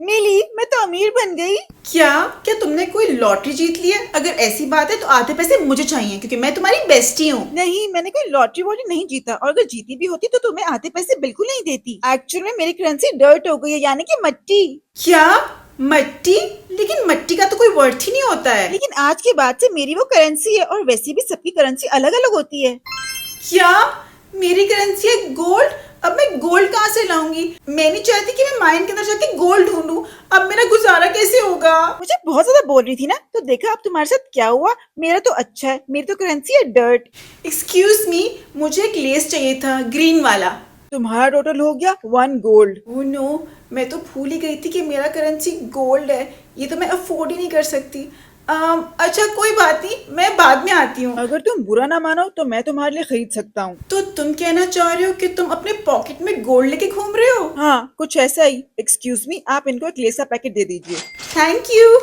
मिली, मैं तो अमीर बन गई। क्या क्या तुमने कोई लॉटरी जीत ली है? अगर ऐसी बात है तो आधे पैसे मुझे चाहिए क्योंकि मैं तुम्हारी बेस्टी हूँ। नहीं, मैंने कोई लॉटरी वॉटरी नहीं जीता, और अगर जीती भी होती तो तुम्हें आधे पैसे बिल्कुल नहीं देती। एक्चुअल में मेरी करेंसी डर्ट हो गई है, यानी कि मट्टी। क्या? मट्टी? लेकिन मट्टी का तो कोई वर्थ ही नहीं होता है। लेकिन आज के बाद से मेरी वो करेंसी है, और वैसे भी सबकी करेंसी अलग अलग होती है। क्या? मेरी करेंसी है गोल्ड? अब मैं गोल्ड कहाँ से लाऊंगी? मैं नहीं चाहती कि मैं माइन के अंदर जाके गोल्ड ढूंढूं। अब मेरा गुजारा कैसे होगा? मुझे बहुत ज्यादा बोल रही थी ना, तो देखा अब तुम्हारे साथ क्या हुआ। मेरा तो अच्छा है, मेरी तो करेंसी है डर्ट। एक्सक्यूज मी, मुझे एक लेस चाहिए था, ग्रीन वाला। तुम्हारा टोटल हो गया 1 गोल्ड। ओह नो, मैं तो भूल ही गई थी कि मेरा करेंसी गोल्ड है। ये तो मैं अफोर्ड ही नहीं कर सकती। अच्छा कोई बात नहीं, मैं बाद में आती हूँ। अगर तुम बुरा ना मानो तो मैं तुम्हारे लिए खरीद सकता हूँ। तो तुम कहना चाह रहे हो कि तुम अपने पॉकेट में गोल्ड लेके घूम रहे हो? हाँ, कुछ ऐसा ही। एक्सक्यूज मी, आप इनको एक लेस का पैकेट दे दीजिए। Thank you.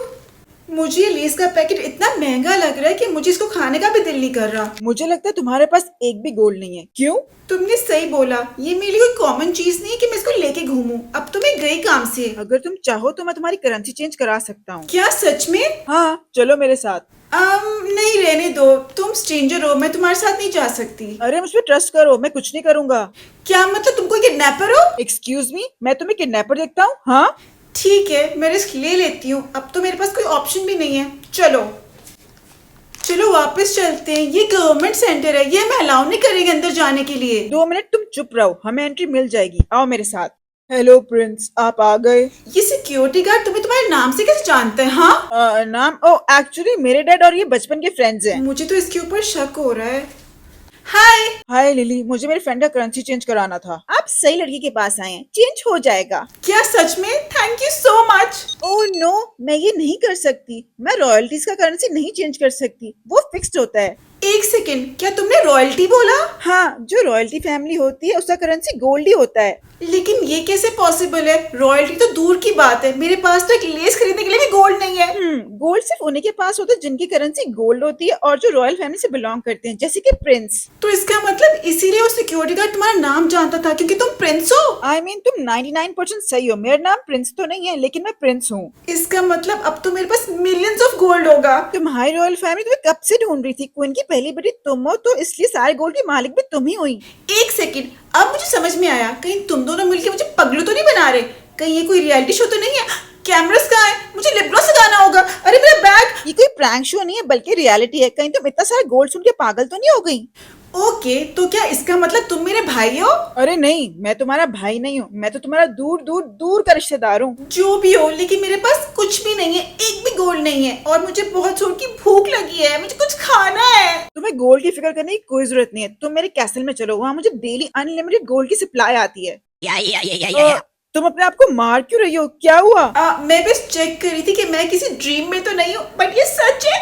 मुझे ये लेस का पैकेट इतना महंगा लग रहा है कि मुझे इसको खाने का भी दिल नहीं कर रहा। मुझे लगता है तुम्हारे पास एक भी गोल्ड नहीं है। क्यों? तुमने सही बोला, ये मेरे लिए कोई कॉमन चीज नहीं है कि मैं इसको लेके घूमूं। अब तो मैं गई काम से। अगर तुम चाहो तो मैं तुम्हारी करेंसी चेंज करा सकता हूँ। क्या सच में? हाँ, चलो मेरे साथ। नहीं रहने दो, तुम स्ट्रेंजर हो, मैं तुम्हारे साथ नहीं जा सकती। अरे मुझ पर ट्रस्ट करो, मैं कुछ नहीं करूंगा। क्या मतलब तुम कोई किडनैपर हो? एक्सक्यूज मी, मैं तुम्हें किडनैपर देखता हूँ? हाँ। ठीक है, मैं रिस्क ले लेती हूँ। अब तो मेरे पास कोई ऑप्शन भी नहीं है। चलो चलो वापस चलते हैं। ये गवर्नमेंट सेंटर है, ये हमें अलाउ नहीं करेंगे अंदर जाने के लिए। 2 मिनट तुम चुप रहो, हमें एंट्री मिल जाएगी। आओ मेरे साथ। हेलो प्रिंस, आप आ गए। ये सिक्योरिटी गार्ड तुम्हें तुम्हारे नाम से कैसे जानता है? हाँ, नाम? ओ, एक्चुअली मेरे डैड और ये बचपन के फ्रेंड्स हैं। मुझे तो इसके ऊपर शक हो रहा है। हाय। हाय लिली, मुझे मेरे फ्रेंड का करेंसी चेंज कराना था। आप सही लड़की के पास आए हैं, चेंज हो जाएगा। क्या सच में? Thank you so much. Oh no, मैं ये नहीं कर सकती। मैं रॉयल्टीज का करेंसी नहीं चेंज कर सकती, वो फिक्स्ड होता है। एक सेकेंड, क्या तुमने रॉयल्टी बोला? हाँ, जो रॉयल्टी फैमिली होती है उसका करेंसी गोल्ड ही होता है। लेकिन ये कैसे पॉसिबल है? रॉयल्टी तो दूर की बात है, मेरे पास तो एक लेस खरीदने के लिए भी गोल्ड नहीं है। गोल्ड सिर्फ उन्हीं के पास होता है जिनकी करेंसी गोल्ड होती है और जो रॉयल फैमिली से बिलोंग करते हैं, जैसे कि प्रिंस। तो इसका मतलब इसीलिए वो सिक्योरिटी गार्ड तुम्हारा नाम जानता था, क्योंकि तुम प्रिंस हो। आई मीन तुम 99% सही हो। मेरा नाम प्रिंस तो नहीं है, लेकिन मैं प्रिंस हूँ। इसका मतलब अब तो मेरे पास मिलियंस ऑफ गोल्ड होगा। तुम्हारी रॉयल फैमिली तुम्हें कब से ढूंढ रही थी। क्वीन की पहली बेटी तुम हो, तो इसलिए सारे गोल्ड की मालिक भी तुम ही हुई। एक सेकेंड, अब मुझे समझ में आया। कहीं तुम दोनों मिलके मुझे पगलू तो नहीं बना रहे? कहीं ये कोई रियलिटी शो तो नहीं है? कैमरास कहाँ है? मुझे लिप ग्लॉस लगाना होगा। अरे मेरा बैग। ये कोई प्रैंक शो नहीं है, बल्कि रियलिटी है। कहीं तुम इतना सारा गोल्ड सुन के पागल तो नहीं हो गई? ओके, तो क्या इसका मतलब तुम मेरे भाई हो? अरे नहीं, मैं तुम्हारा भाई नहीं हूँ। मैं तो तुम्हारा दूर दूर दूर का रिश्तेदार हूँ। जो भी हो, लेकिन मेरे पास कुछ भी नहीं है, एक भी गोल्ड नहीं है। और मुझे बहुत जोर की भूख लगी है, मुझे कुछ खाना है। तुम्हें गोल्ड की फिक्र करने की कोई जरूरत नहीं है। तुम मेरे कैसल में चलो, वहाँ मुझे डेली अनलिमिटेड गोल्ड की सप्लाई आती है। तुम अपने आप को मार क्यों रही हो? क्या हुआ? मैं बस चेक कर रही थी कि मैं किसी ड्रीम में तो नहीं हूँ, बट ये सच है।